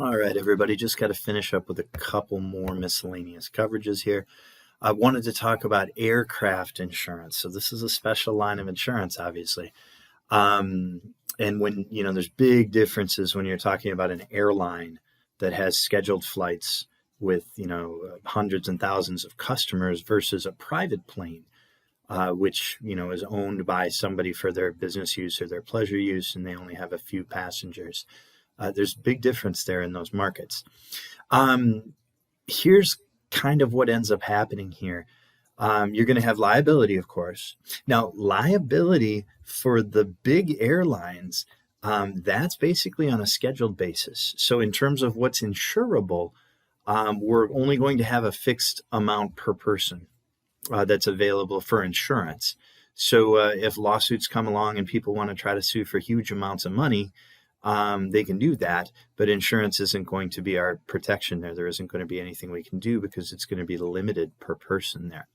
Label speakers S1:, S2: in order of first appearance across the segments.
S1: All right, everybody, just got to finish up with a couple more miscellaneous coverages here. I wanted to talk about aircraft insurance. So this is a special line of insurance, obviously. And when, there's big differences when you're talking about an airline that has scheduled flights with, hundreds and thousands of customers versus a private plane, which, is owned by somebody for their business use or their pleasure use, and they only have a few passengers. There's a big difference there in those markets. Here's kind of what ends up happening here. You're going to have liability, of course. Now, liability for the big airlines, that's basically on a scheduled basis. So in terms of what's insurable, we're only going to have a fixed amount per person that's available for insurance. So if lawsuits come along and people want to try to sue for huge amounts of money, they can do that, but insurance isn't going to be our protection there. There isn't going to be anything we can do because it's going to be limited per person there.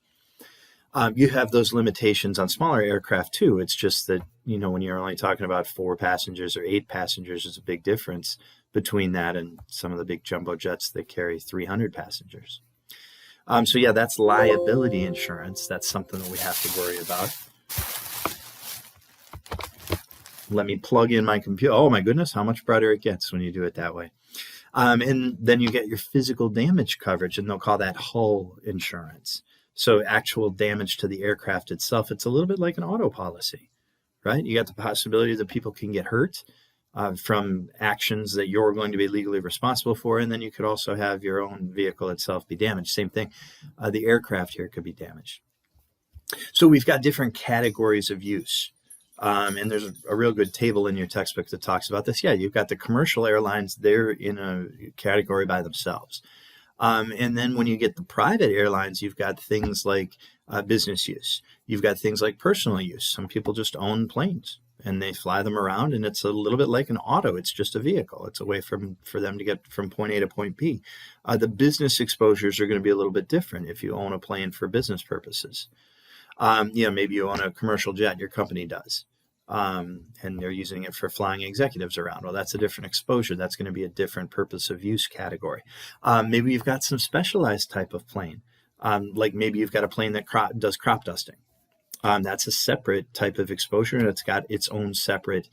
S1: You have those limitations on smaller aircraft too. It's just that, when you're only talking about 4 passengers or 8 passengers, there's a big difference between that and some of the big jumbo jets that carry 300 passengers. So yeah, that's liability insurance. That's something that we have to worry about. Let me plug in my computer. Oh my goodness, how much brighter it gets when you do it that way. And then you get your physical damage coverage, and they'll call that hull insurance. So actual damage to the aircraft itself. It's a little bit like an auto policy, right? You got the possibility that people can get hurt from actions that you're going to be legally responsible for. And then you could also have your own vehicle itself be damaged. Same thing. The aircraft here could be damaged. So we've got different categories of use. And there's a real good table in your textbook that talks about this. Yeah, you've got the commercial airlines, they're in a category by themselves. And then when you get the private airlines, you've got things like business use. You've got things like personal use. Some people just own planes and they fly them around, and it's a little bit like an auto. It's just a vehicle. It's a way for them to get from point A to point B. The business exposures are going to be a little bit different if you own a plane for business purposes. Maybe you own a commercial jet, your company does, and they're using it for flying executives around. Well, that's a different exposure. That's going to be a different purpose of use category. Maybe you've got some specialized type of plane, like maybe you've got a plane that does crop dusting. That's a separate type of exposure, and it's got its own separate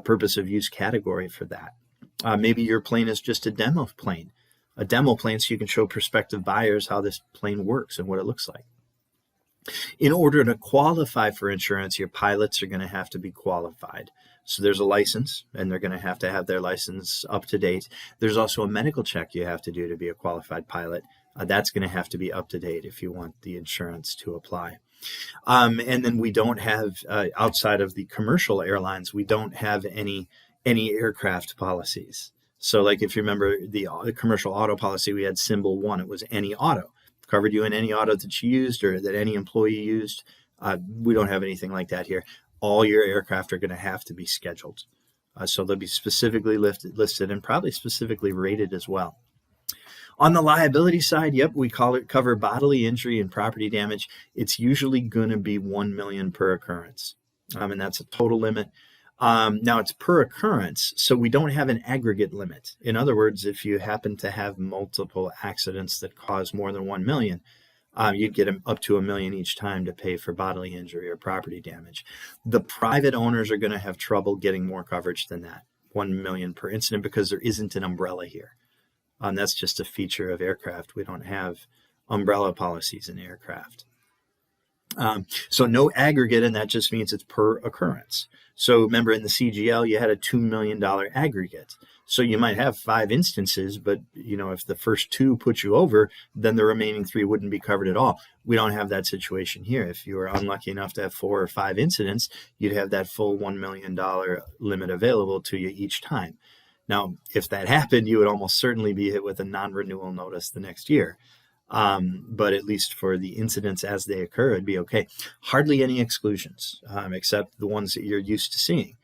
S1: purpose of use category for that. Maybe your plane is just a demo plane so you can show prospective buyers how this plane works and what it looks like. In order to qualify for insurance, your pilots are going to have to be qualified. So there's a license, and they're going to have their license up to date. There's also a medical check you have to do to be a qualified pilot. That's going to have to be up to date if you want the insurance to apply. And then we don't have, outside of the commercial airlines, we don't have any aircraft policies. So like if you remember the commercial auto policy, we had symbol 1, it was any auto. Covered you in any auto that you used or that any employee used. We don't have anything like that here. All your aircraft are going to have to be scheduled. So they'll be specifically listed and probably specifically rated as well. On the liability side, yep, we cover bodily injury and property damage. It's usually going to be $1 million per occurrence. And that's a total limit. Now it's per occurrence, so we don't have an aggregate limit. In other words, if you happen to have multiple accidents that cause more than 1 million, you'd get up to $1 million each time to pay for bodily injury or property damage. The private owners are going to have trouble getting more coverage than that, 1 million per incident, because there isn't an umbrella here. That's just a feature of aircraft. We don't have umbrella policies in aircraft. So no aggregate, and that just means it's per occurrence. So remember in the CGL, you had a $2 million aggregate. So you might have 5 instances, but if the first 2 put you over, then the remaining 3 wouldn't be covered at all. We don't have that situation here. If you were unlucky enough to have 4 or 5 incidents, you'd have that full $1 million limit available to you each time. Now, if that happened, you would almost certainly be hit with a non-renewal notice the next year. But at least for the incidents as they occur, it'd be okay. Hardly any exclusions, except the ones that you're used to seeing.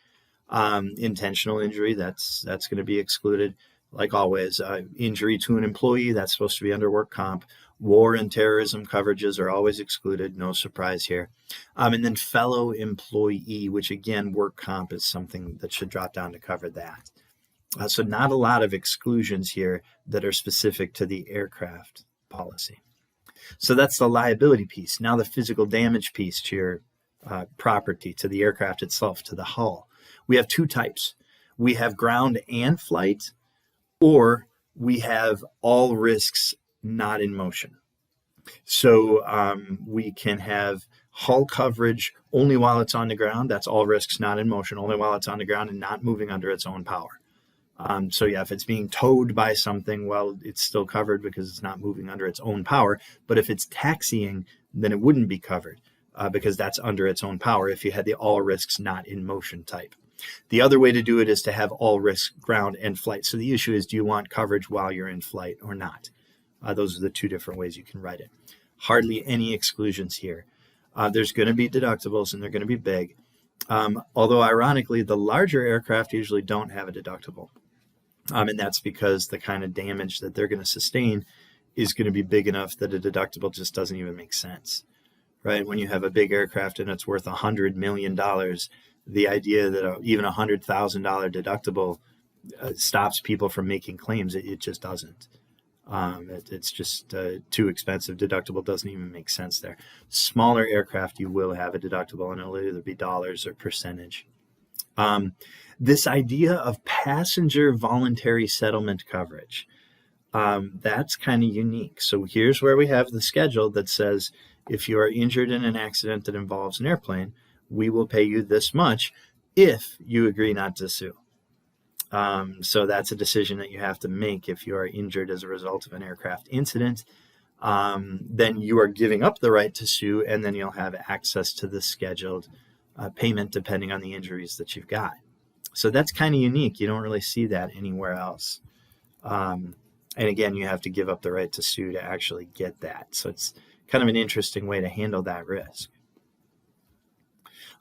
S1: Intentional injury, that's going to be excluded. Like always, injury to an employee, that's supposed to be under work comp. War and terrorism coverages are always excluded. No surprise here. And then fellow employee, which again, work comp is something that should drop down to cover that. So not a lot of exclusions here that are specific to the aircraft policy. So that's the liability piece. Now the physical damage piece to your property, to the aircraft itself, to the hull. We have two types. We have ground and flight, or we have all risks not in motion. So we can have hull coverage only while it's on the ground. That's all risks not in motion, only while it's on the ground and not moving under its own power. So yeah, if it's being towed by something, well, it's still covered because it's not moving under its own power. But if it's taxiing, then it wouldn't be covered because that's under its own power if you had the all risks not in motion type. The other way to do it is to have all risks ground and flight. So the issue is, do you want coverage while you're in flight or not? Those are the two different ways you can write it. Hardly any exclusions here. There's going to be deductibles and they're going to be big. Although ironically, the larger aircraft usually don't have a deductible. And that's because the kind of damage that they're going to sustain is going to be big enough that a deductible just doesn't even make sense, right? When you have a big aircraft and it's worth $100 million, the idea that even $100,000 deductible stops people from making claims, it just doesn't. It's just too expensive. Deductible doesn't even make sense there. Smaller aircraft, you will have a deductible, and it'll either be dollars or percentage. This idea of passenger voluntary settlement coverage, that's kind of unique. So here's where we have the schedule that says if you are injured in an accident that involves an airplane, we will pay you this much if you agree not to sue. So that's a decision that you have to make if you are injured as a result of an aircraft incident. Then you are giving up the right to sue, and then you'll have access to the scheduled payment depending on the injuries that you've got. So that's kind of unique. You don't really see that anywhere else. And again, you have to give up the right to sue to actually get that. So it's kind of an interesting way to handle that risk.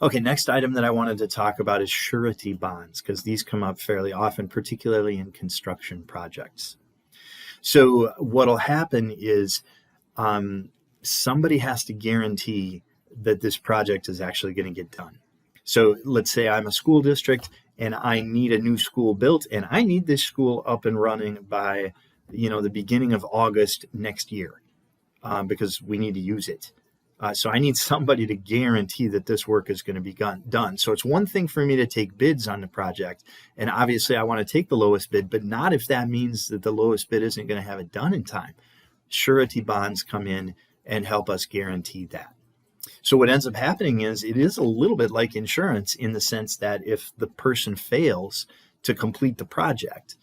S1: Okay, next item that I wanted to talk about is surety bonds, because these come up fairly often, particularly in construction projects. So what'll happen is somebody has to guarantee that this project is actually going to get done. So let's say I'm a school district and I need a new school built, and I need this school up and running by, the beginning of August next year because we need to use it. So I need somebody to guarantee that this work is going to be done. So it's one thing for me to take bids on the project, and obviously I want to take the lowest bid, but not if that means that the lowest bid isn't going to have it done in time. Surety bonds come in and help us guarantee that. So what ends up happening is it is a little bit like insurance in the sense that if the person fails to complete the project,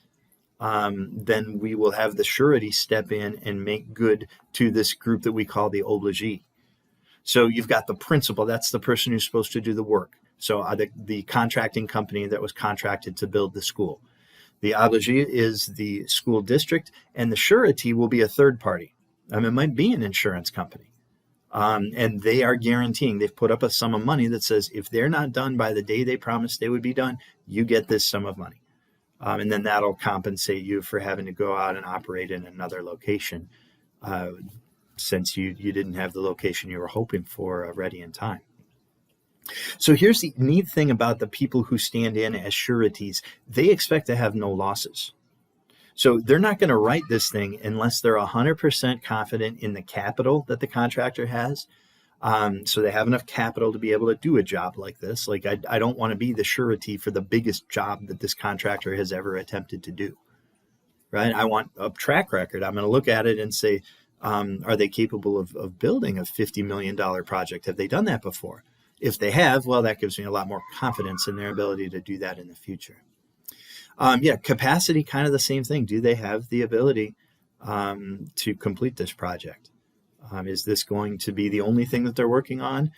S1: then we will have the surety step in and make good to this group that we call the obligee. So you've got the principal, that's the person who's supposed to do the work. So the contracting company that was contracted to build the school. The obligee is the school district, and the surety will be a third party. It might be an insurance company. And they are guaranteeing, they've put up a sum of money that says if they're not done by the day they promised they would be done, you get this sum of money. And then that'll compensate you for having to go out and operate in another location since you didn't have the location you were hoping for ready in time. So here's the neat thing about the people who stand in as sureties. They expect to have no losses. So they're not going to write this thing unless they're 100% confident in the capital that the contractor has. So they have enough capital to be able to do a job like this. Like I don't want to be the surety for the biggest job that this contractor has ever attempted to do, right? I want a track record. I'm going to look at it and say, are they capable of building a $50 million project? Have they done that before? If they have, well, that gives me a lot more confidence in their ability to do that in the future. Capacity, kind of the same thing. Do they have the ability to complete this project? Is this going to be the only thing that they're working on?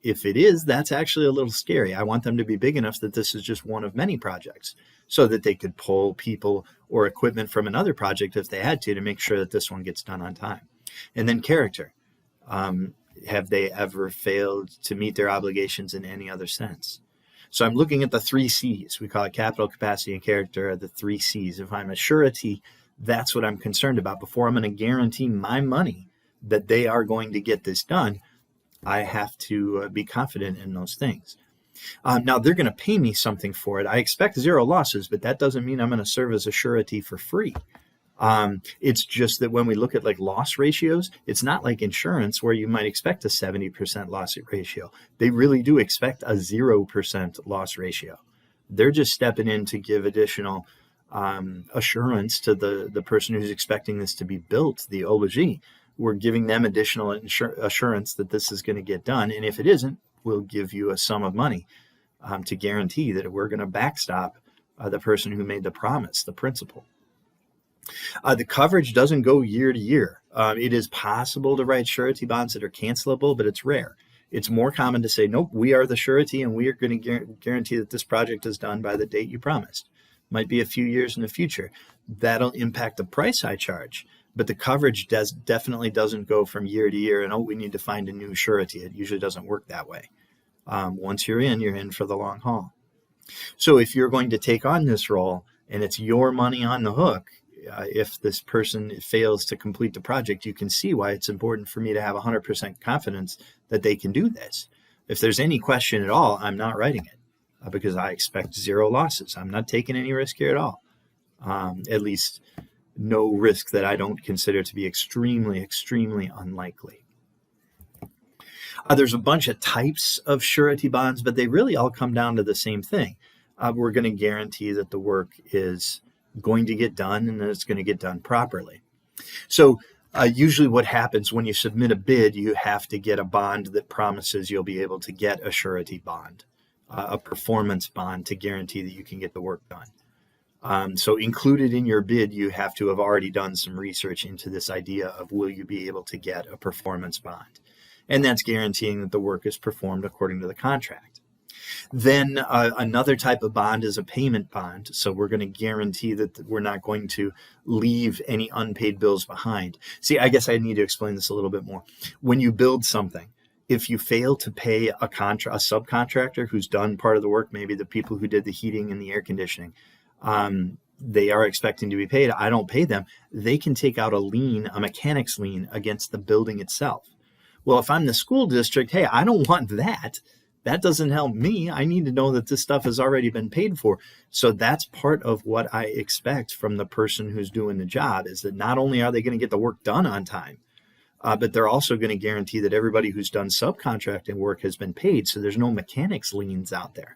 S1: If it is, that's actually a little scary. I want them to be big enough that this is just one of many projects so that they could pull people or equipment from another project if they had to make sure that this one gets done on time. And then character. Have they ever failed to meet their obligations in any other sense? So I'm looking at the 3 C's. We call it capital, capacity, and character are the 3 C's. If I'm a surety, that's what I'm concerned about. Before I'm going to guarantee my money that they are going to get this done, I have to be confident in those things. Now, they're going to pay me something for it. I expect zero losses, but that doesn't mean I'm going to serve as a surety for free. It's just that when we look at like loss ratios, it's not like insurance where you might expect a 70% loss ratio. They really do expect a 0% loss ratio. They're just stepping in to give additional assurance to the person who's expecting this to be built, the obligee. We're giving them additional assurance that this is going to get done. And if it isn't, we'll give you a sum of money to guarantee that we're going to backstop the person who made the promise, the principal. The coverage doesn't go year to year. It is possible to write surety bonds that are cancelable, but it's rare. It's more common to say, nope, we are the surety and we are going to guarantee that this project is done by the date you promised. Might be a few years in the future. That'll impact the price I charge, but the coverage definitely doesn't go from year to year and, oh, we need to find a new surety. It usually doesn't work that way. Once you're in for the long haul. So if you're going to take on this role and it's your money on the hook, if this person fails to complete the project, you can see why it's important for me to have 100% confidence that they can do this. If there's any question at all, I'm not writing it because I expect zero losses. I'm not taking any risk here at all. At least no risk that I don't consider to be extremely, extremely unlikely. There's a bunch of types of surety bonds, but they really all come down to the same thing. We're going to guarantee that the work is going to get done and that it's going to get done properly. So usually what happens when you submit a bid, you have to get a bond that promises you'll be able to get a surety bond, a performance bond to guarantee that you can get the work done. So included in your bid, you have to have already done some research into this idea of will you be able to get a performance bond? And that's guaranteeing that the work is performed according to the contract. Then another type of bond is a payment bond. So we're going to guarantee that we're not going to leave any unpaid bills behind. See, I guess I need to explain this a little bit more. When you build something, if you fail to pay a subcontractor who's done part of the work, maybe the people who did the heating and the air conditioning, they are expecting to be paid. I don't pay them. They can take out a lien, a mechanic's lien against the building itself. Well, if I'm the school district, hey, I don't want that. That doesn't help me. I need to know that this stuff has already been paid for. So that's part of what I expect from the person who's doing the job is that not only are they going to get the work done on time, but they're also going to guarantee that everybody who's done subcontracting work has been paid. So there's no mechanics liens out there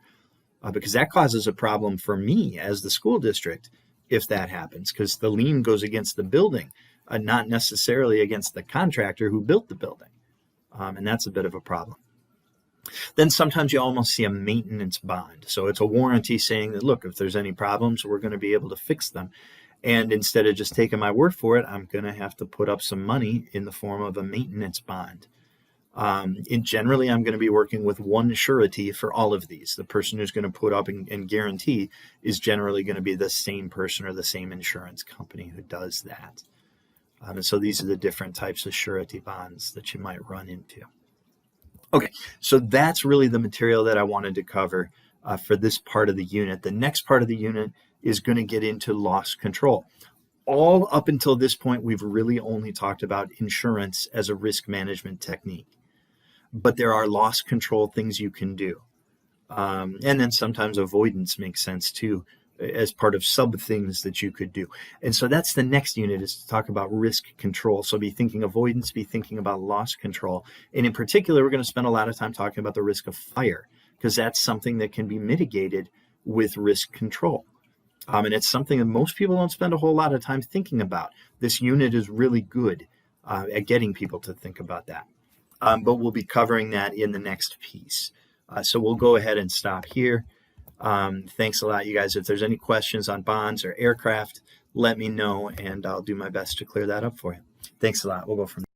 S1: because that causes a problem for me as the school district if that happens, because the lien goes against the building, not necessarily against the contractor who built the building. And that's a bit of a problem. Then sometimes you almost see a maintenance bond. So it's a warranty saying that, look, if there's any problems, we're going to be able to fix them. And instead of just taking my word for it, I'm going to have to put up some money in the form of a maintenance bond. Generally, I'm going to be working with one surety for all of these. The person who's going to put up and guarantee is generally going to be the same person or the same insurance company who does that. And so these are the different types of surety bonds that you might run into. Okay, so that's really the material that I wanted to cover for this part of the unit. The next part of the unit is going to get into loss control. All up until this point, we've really only talked about insurance as a risk management technique. But there are loss control things you can do. And then sometimes avoidance makes sense too, as part of sub things that you could do. And so that's the next unit, is to talk about risk control. So be thinking avoidance, be thinking about loss control. And in particular, we're going to spend a lot of time talking about the risk of fire, because that's something that can be mitigated with risk control. And it's something that most people don't spend a whole lot of time thinking about. This unit is really good at getting people to think about that. But we'll be covering that in the next piece. So we'll go ahead and stop here. Thanks a lot, you guys. If there's any questions on bonds or aircraft, let me know, and I'll do my best to clear that up for you. Thanks a lot. We'll go from there.